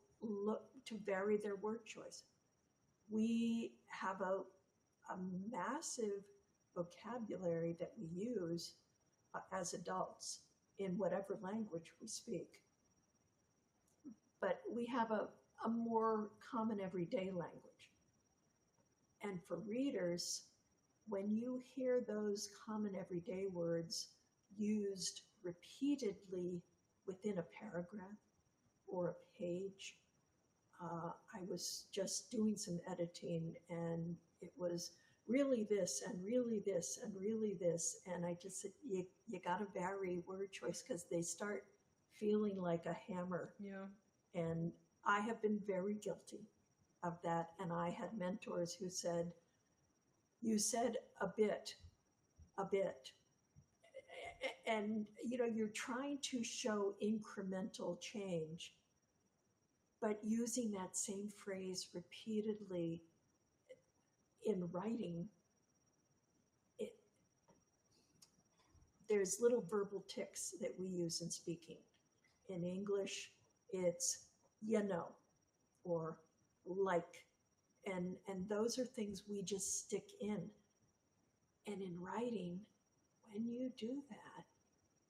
vary their word choice. We have a massive vocabulary that we use as adults in whatever language we speak. But we have a more common everyday language. And for readers, when you hear those common everyday words used repeatedly within a paragraph, or a page. I was just doing some editing, and it was really this and really this and really this. And I just said, you got to vary word choice because they start feeling like a hammer. Yeah. And I have been very guilty of that. And I had mentors who said, you said a bit. And, you're trying to show incremental change, but using that same phrase repeatedly in writing, there's little verbal tics that we use in speaking. In English, it's or like, and those are things we just stick in. And in writing, when you do that,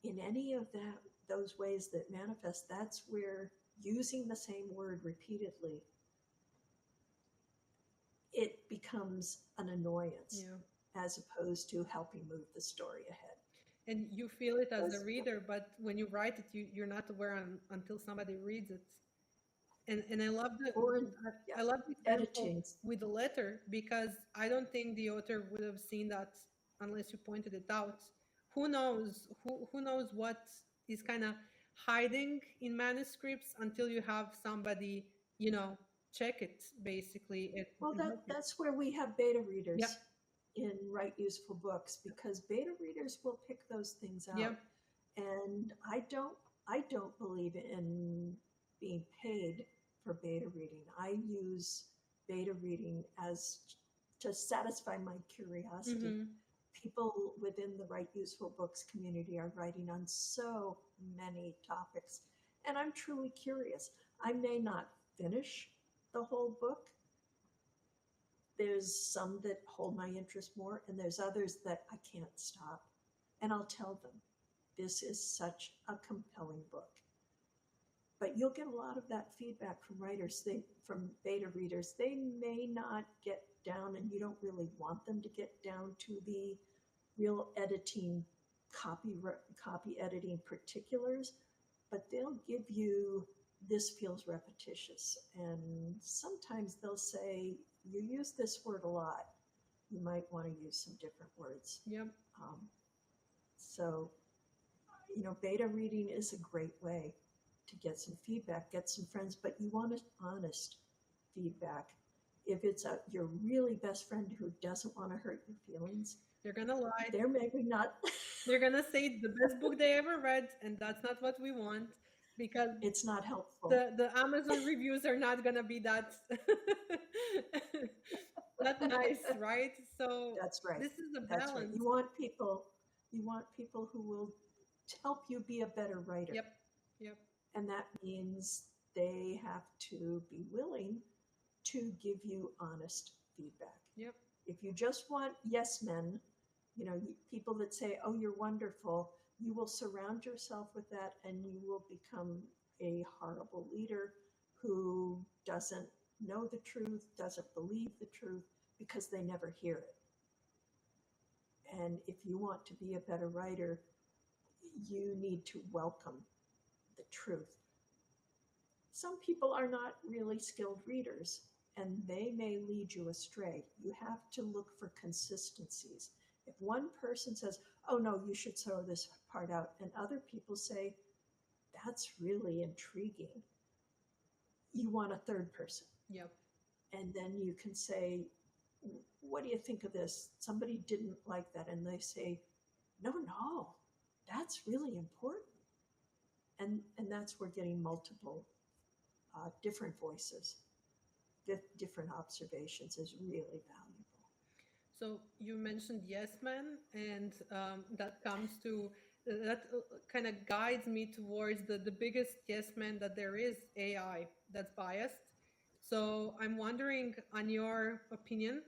in any of those ways that manifest, that's where using the same word repeatedly, it becomes an annoyance as opposed to helping move the story ahead. And you feel it as a reader, but when you write it, you're not aware until somebody reads it. And I love I love the example with the letter, because I don't think the author would have seen that unless you pointed it out. Who knows? Who knows what is kind of hiding in manuscripts until you have somebody, check it, basically. Well, that's where we have beta readers. Yep. In Write Useful Books, because beta readers will pick those things out. Yep. And I don't believe in being paid for beta reading. I use beta reading as to satisfy my curiosity. Mm-hmm. People within the Write Useful Books community are writing on so many topics, and I'm truly curious. I may not finish the whole book. There's some that hold my interest more, and there's others that I can't stop. And I'll tell them, this is such a compelling book. But you'll get a lot of that feedback from writers, from beta readers. They may not get down, and you don't really want them to get down to the real editing, copy editing particulars, but they'll give you, this feels repetitious. And sometimes they'll say, you use this word a lot. You might want to use some different words. Yep. So, beta reading is a great way to get some feedback, get some friends, but you want honest feedback. If it's your really best friend who doesn't want to hurt your feelings, they're going to lie. They're maybe not. They're going to say the best book they ever read, and that's not what we want, because it's not helpful. The Amazon reviews are not going to be that that nice, right? So that's right. This is a balance. Right. You want people who will help you be a better writer. Yep. And that means they have to be willing to give you honest feedback. Yep. If you just want yes men, people that say, oh, you're wonderful, you will surround yourself with that, and you will become a horrible leader who doesn't know the truth, doesn't believe the truth, because they never hear it. And if you want to be a better writer, you need to welcome the truth. Some people are not really skilled readers, and they may lead you astray. You have to look for consistencies. If one person says, oh no, you should throw this part out, and other people say, that's really intriguing, you want a third person. Yep. And then you can say, what do you think of this? Somebody didn't like that. And they say, no, that's really important. And that's where getting multiple different voices, different observations is really valuable. So you mentioned yes man, and that kind of guides me towards the biggest yes man that there is, AI, that's biased. So I'm wondering on your opinion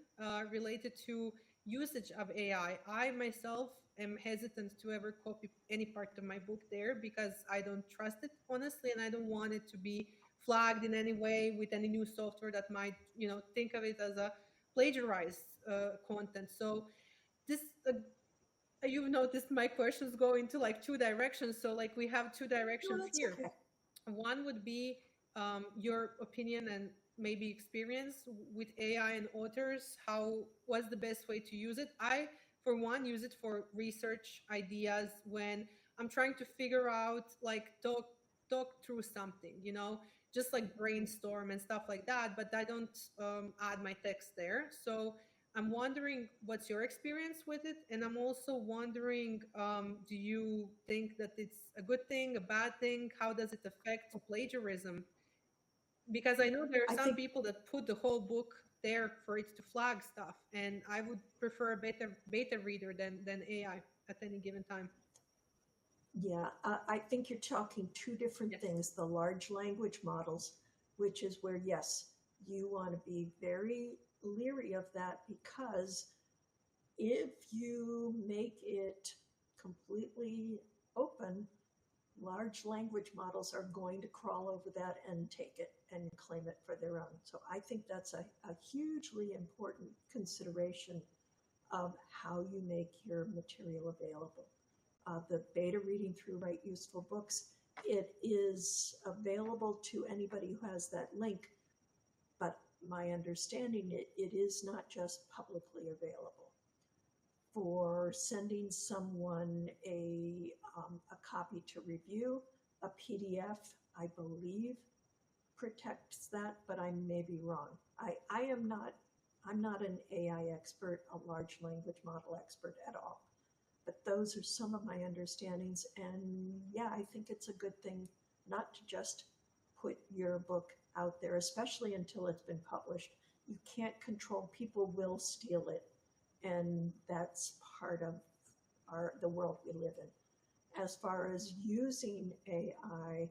related to usage of AI. I myself am hesitant to ever copy any part of my book there because I don't trust it, honestly, and I don't want it to be flagged in any way with any new software that might, think of it as a plagiarized content. So this, you've noticed my questions go into like two directions. So like we have two directions here. Okay. One would be your opinion and maybe experience with AI and authors. How was the best way to use it? I, for one, use it for research ideas when I'm trying to figure out, like, talk through something, just like brainstorm and stuff like that. But I don't add my text there. So I'm wondering what's your experience with it, and I'm also wondering, do you think that it's a good thing, a bad thing? How does it affect plagiarism? Because I know there are I some think, people that put the whole book there for it to flag stuff, and I would prefer a beta reader than AI at any given time. yeah, I think you're talking two different Yes. things. The large language models, which is where, yes, you want to be very leery of that, because if you make it completely open, large language models are going to crawl over that and take it and claim it for their own. So I think that's a hugely important consideration of how you make your material available. The beta reading through Write Useful Books, it is available to anybody who has that link, but my understanding, it is not just publicly available. For sending someone a copy to review, a PDF, I believe, protects that, but I may be wrong. I'm not an AI expert, a large language model expert at all. But those are some of my understandings. And yeah, I think it's a good thing not to just put your book out there, especially until it's been published. You can't control, people will steal it. And that's part of the world we live in. As far as using AI,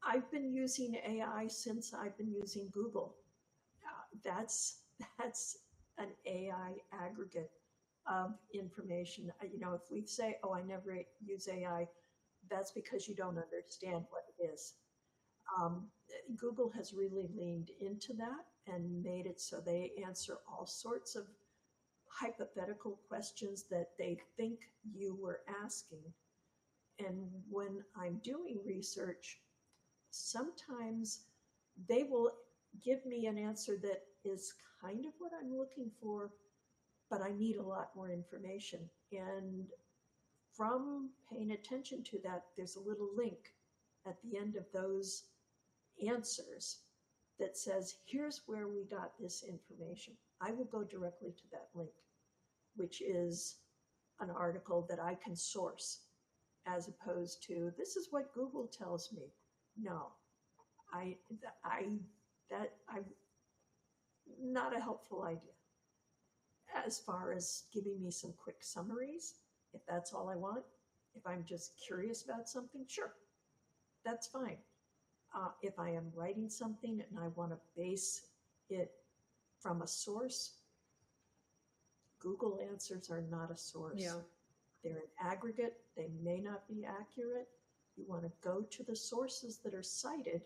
I've been using AI since I've been using Google. That's an AI aggregate of information. If we say, "Oh, I never use AI," that's because you don't understand what it is. Google has really leaned into that and made it so they answer all sorts of hypothetical questions that they think you were asking. And when I'm doing research, sometimes they will give me an answer that is kind of what I'm looking for, but I need a lot more information. And from paying attention to that, there's a little link at the end of those answers that says, here's where we got this information. I will go directly to that link, which is an article that I can source, as opposed to, this is what Google tells me. No, I'm not a helpful idea. As far as giving me some quick summaries, if that's all I want, if I'm just curious about something, sure, that's fine. If I am writing something and I want to base it from a source, Google answers are not a source. Yeah. They're an aggregate. They may not be accurate. You want to go to the sources that are cited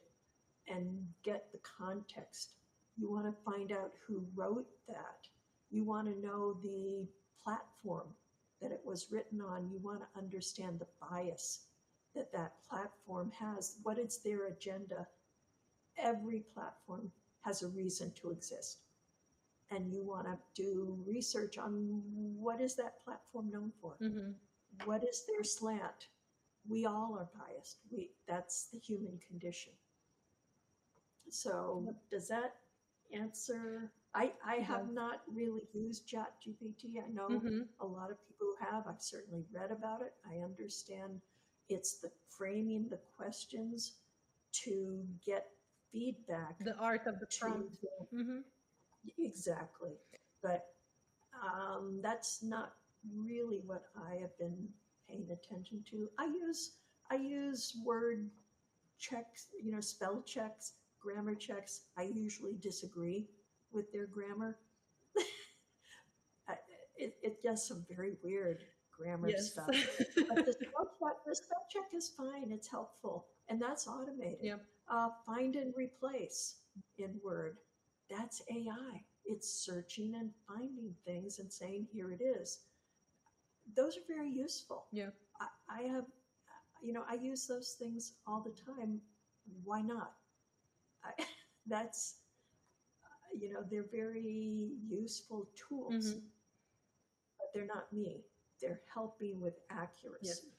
and get the context. You want to find out who wrote that. You want to know the platform that it was written on. You want to understand the bias that that platform has. What is their agenda? Every platform has a reason to exist. And you want to do research on what is that platform known for? Mm-hmm. What is their slant? We all are biased. That's the human condition. So does that answer? I have not really used ChatGPT. I know Mm-hmm. a lot of people who have. I've certainly read about it. I understand it's the framing the questions to get feedback. The art of the prompt. Mm-hmm. Exactly. But that's not really what I have been paying attention to. I use word checks, spell checks, grammar checks. I usually disagree with their grammar. It does some very weird grammar Yes. stuff. But the spell check is fine. It's helpful. And that's automated. Yeah. Find and replace in Word. That's AI. It's searching and finding things and saying, here it is. Those are very useful. Yeah. I use those things all the time. Why not? I, that's, they're very useful tools, Mm-hmm. but they're not me. They're helping with Yes. accuracy.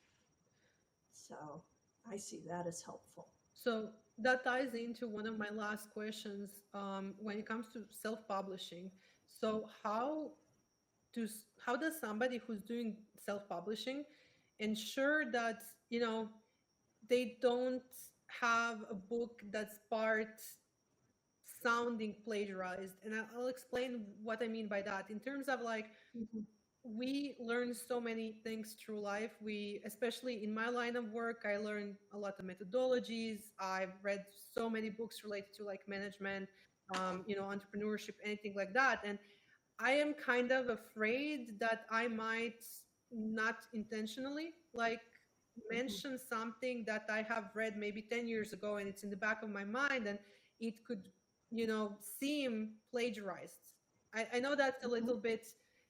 So I see that as helpful. So that ties into one of my last questions when it comes to self-publishing. So how does somebody who's doing self-publishing ensure that they don't have a book that's part sounding plagiarized? And I'll explain what I mean by that. In terms of like, Mhm, we learn so many things through life. We, especially in my line of work, I learned a lot of methodologies. I've read so many books related to like management, entrepreneurship, anything like that. And I am kind of afraid that I might not intentionally like mhm, mention something that I have read maybe 10 years ago and it's in the back of my mind, and it could, seem plagiarized. I know that's a mhm. little bit,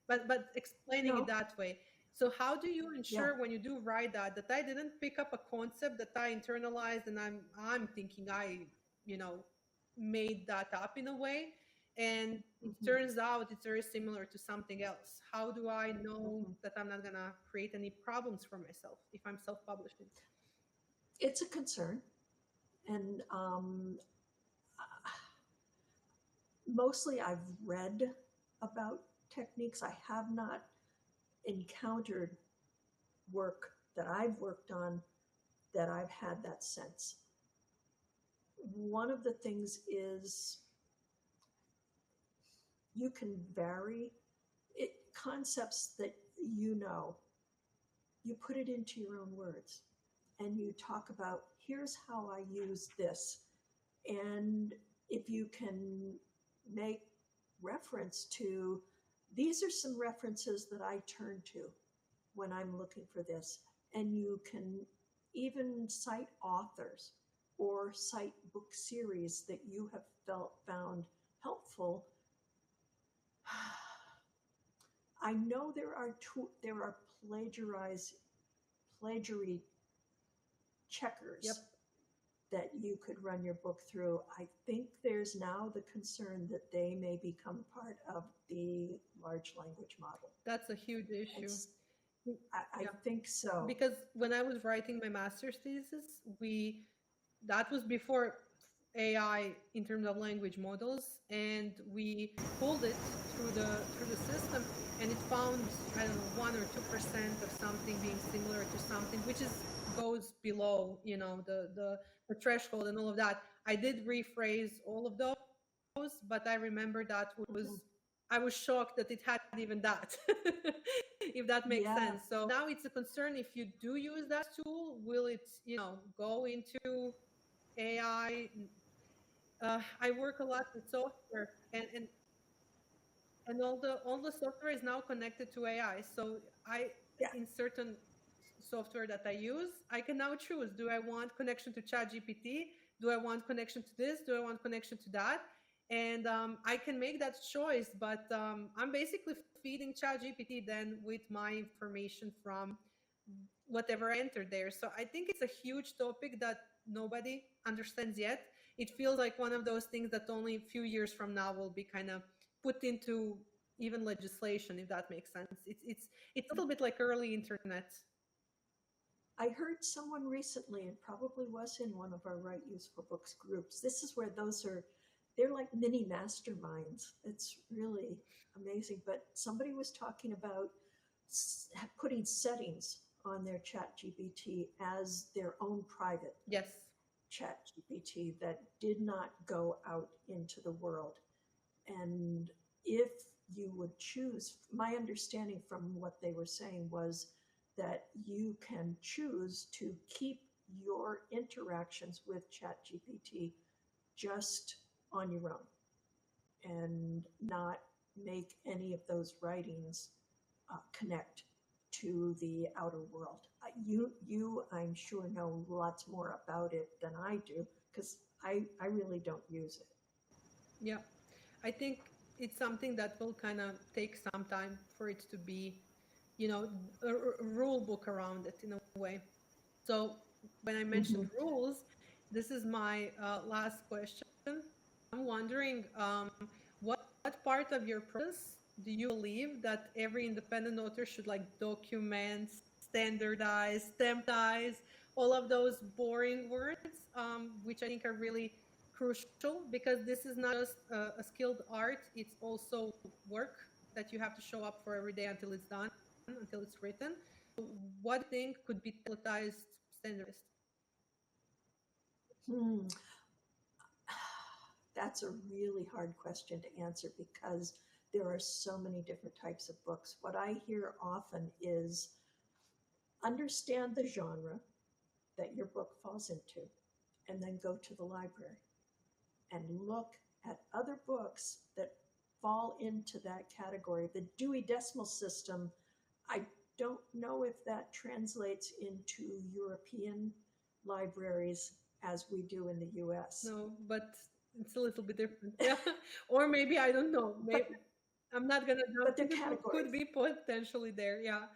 but explaining it No, that way. So how do you yeah. ensure when you do write that I didn't pick up a concept that I internalized and I'm thinking I, you know, made that up in a way, and it Mhm, turns out it's very similar to something else? How do I know mhm. that I'm not going to create any problems for myself if I'm self-publishing? It's a concern. And mostly I've read about techniques. I have not encountered work that I've worked on that I've had that sense. One of the things is you can vary concepts that you put it into your own words and you talk about, here's how I use this. And if you can make reference to, these are some references that I turn to when I'm looking for this, and you can even cite authors or cite book series that you have found helpful. I know there are plagiary Yep. checkers that you could run your book through. I think there's now the concern that they may become part of the large language model. That's a huge issue. It's I Yeah. think so. Because when I was writing my master's thesis, that was before AI in terms of language models, and we pulled it through the system, and it found, I don't know, 1 or 2% of something being similar to something, which is goes below the threshold and all of that. I did rephrase all of those, but I remember that Mhm. I was shocked that it had even that, if that makes Yeah. sense. So now it's a concern, if you do use that tool, will it, go into AI? I work a lot with software, and all the software is now connected to AI. So I Yeah. in certain software that I use, I can now choose: do I want connection to ChatGPT? Do I want connection to this? Do I want connection to that? And I can make that choice, but I'm basically feeding ChatGPT then with my information from whatever I entered there. So I think it's a huge topic that nobody understands yet. It feels like one of those things that only a few years from now will be kind of put into even legislation, if that makes sense. It's a little bit like early internet. I heard someone recently, and probably was in one of our Right Useful Books groups. This is where they're like mini masterminds. It's really amazing. But somebody was talking about putting settings on their chat GPT as their own private Yes. chat GPT that did not go out into the world. And if you would choose, my understanding from what they were saying was that you can choose to keep your interactions with ChatGPT just on your own and not make any of those writings connect to the outer world. I'm sure know lots more about it than I do because I really don't use it. Yeah. I think it's something that will kind of take some time for it to be, a rule book around it in a way. So when I mentioned rules, this is my last question. I'm wondering, what part of your process do you believe that every independent author should like document, standardize, stematize, all of those boring words, which I think are really crucial, because this is not just a skilled art, it's also work that you have to show up for every day until it's done, until it's written. What do you think could be templatized, standardized? Hmm. That's a really hard question to answer because there are so many different types of books. What I hear often is understand the genre that your book falls into, and then go to the library and look at other books that fall into that category. The Dewey Decimal System, I don't know if that translates into European libraries as we do in the US. No, but it's a little bit different. Yeah. Or maybe, I don't know. Maybe But, I'm not gonna jump but they're in, but could categories. be potentially there. Yeah.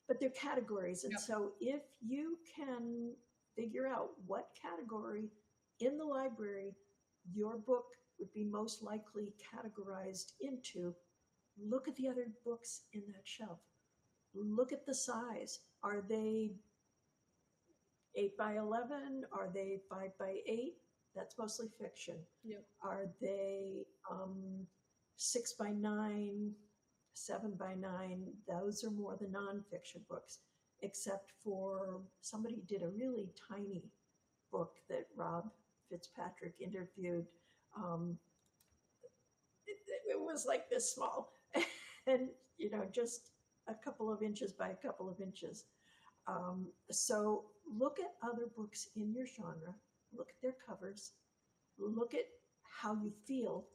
But they're categories. And Yeah. so if you can figure out what category in the library your book would be most likely categorized into, look at the other books in that shelf. Look at the size. Are they 8 by 11? Are they 5 by 8? That's mostly fiction. Yeah. Are they 6 by 9, 7 by 9? Those are more the nonfiction books, except for somebody did a really tiny book that Rob Fitzpatrick interviewed. It was like this small, and just a couple of inches by a couple of inches. So look at other books in your genre, look at their covers, look at how you feel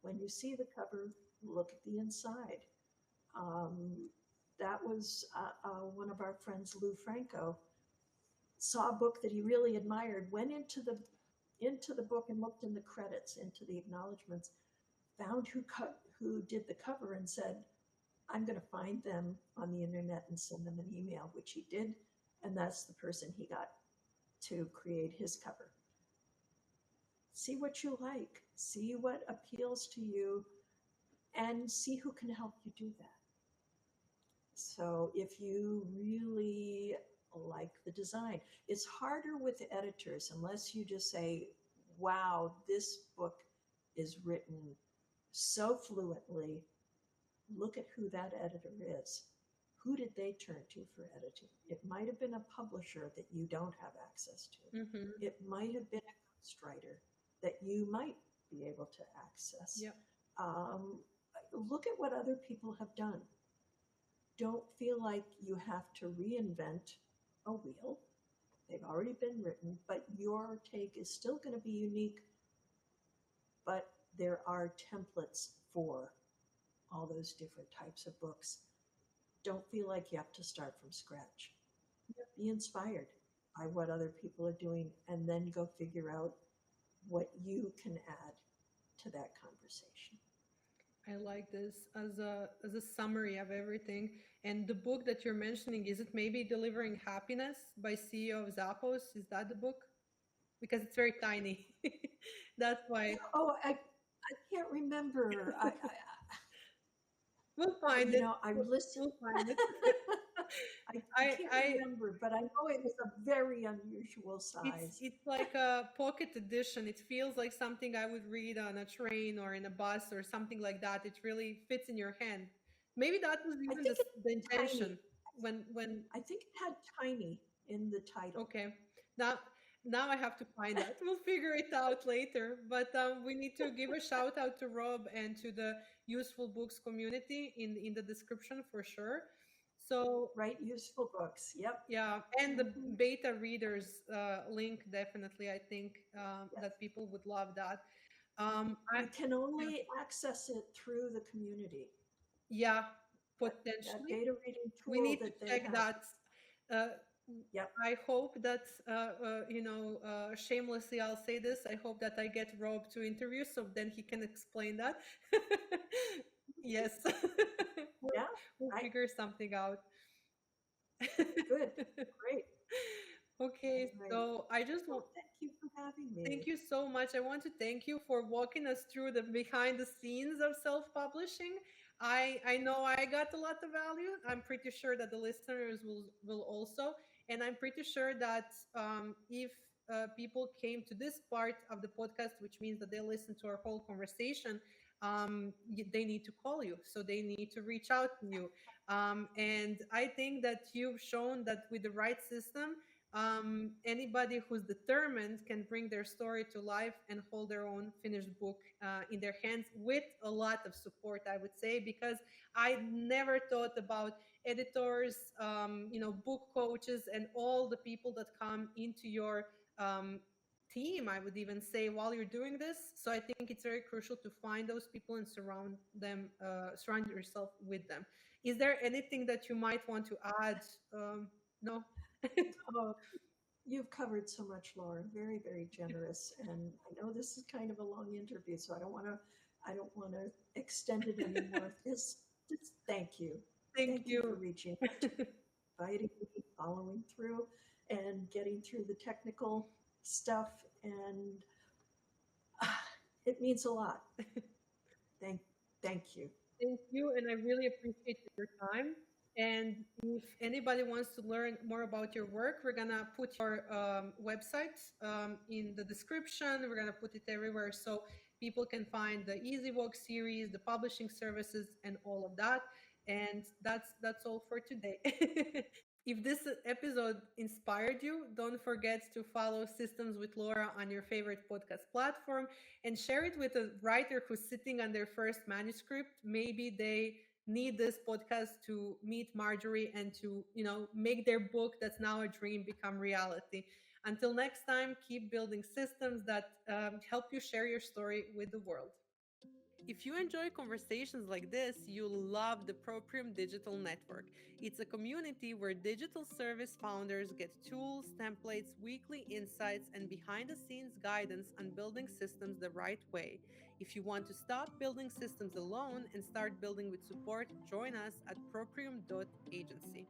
when you see the cover, look at the inside. That was one of our friends, Lou Franco, saw a book that he really admired, went into the book and looked in the credits, into the acknowledgments, found who did the cover and said, I'm going to find them on the internet and send them an email, which he did. And that's the person he got to create his cover. See what you like, see what appeals to you, and see who can help you do that. So if you really like the design, it's harder with editors unless you just say, wow, this book is written so fluently. Look at who that editor is. Who did they turn to for editing? It might have been a publisher that you don't have access to. It might have been a ghostwriter that you might be able to access. Yep. Look at what other people have done. Don't feel like you have to reinvent a wheel. They've already been written, but your take is still going to be unique. But there are templates for all those different types of books. Don't feel like you have to start from scratch. Be inspired by what other people are doing, and then go figure out what you can add to that conversation. I like this as a summary of everything. And the book that you're mentioning, is it maybe Delivering Happiness by CEO of Zappos? Is that the book? Because it's very tiny. That's why. Oh, I can't remember. We'll find it. I listened. We'll find it. I can't remember, but I know it was a very unusual size. It's like a pocket edition. It feels like something I would read on a train or in a bus or something like that. It really fits in your hand. Maybe that was even the intention. When I think it had tiny in the title. Okay. Now I have to find that. We'll figure it out later. But we need to give a shout out to Rob and to the Useful Books community in the description for sure. So right, Useful Books. Yep. Yeah, and the beta readers link, definitely. I think Yes. that people would love that. You can only access it through the community. Yeah, potentially. That data reading tool. We need to check that. Yep. I hope that shamelessly I'll say this. I hope that I get Rob to interview, so then he can explain that. Yes. Yeah. We'll figure something out. Good. Great. Okay, All right. so I just Well, want thank you for having thank me. you so much. I want to thank you for walking us through the behind the scenes of self-publishing. I know I got a lot of value. I'm pretty sure that the listeners will also, and I'm pretty sure that if people came to this part of the podcast, which means that they listen to our whole conversation, they need to call you, so they need to reach out to you. And I think that you've shown that with the right system, anybody who's determined can bring their story to life and hold their own finished book in their hands with a lot of support, I would say, because I never thought about editors, book coaches, and all the people that come into your um, team, I would even say, while you're doing this. So I think it's very crucial to find those people and surround yourself with them. Is there anything that you might want to add? No. Oh, you've covered so much, Laura. Very, very generous. And I know this is kind of a long interview, so I don't want to extend it anymore. Just thank you. Thank Thank you for you. reaching out to me, inviting me, following through, and getting through the technical stuff. And it means a lot. Thank, thank you. Thank you, and I really appreciate your time. And if anybody wants to learn more about your work, we're gonna put your website in the description. We're gonna put it everywhere so people can find the Easy Walk series, the publishing services, and all of that. And that's all for today. If this episode inspired you, don't forget to follow Systems with Laura on your favorite podcast platform and share it with a writer who's sitting on their first manuscript. Maybe they need this podcast to meet Marjorie and to, make their book that's now a dream become reality. Until next time, keep building systems that help you share your story with the world. If you enjoy conversations like this, you'll love the Proprium Digital Network. It's a community where digital service founders get tools, templates, weekly insights, and behind the scenes guidance on building systems the right way. If you want to stop building systems alone and start building with support, join us at proprium.agency.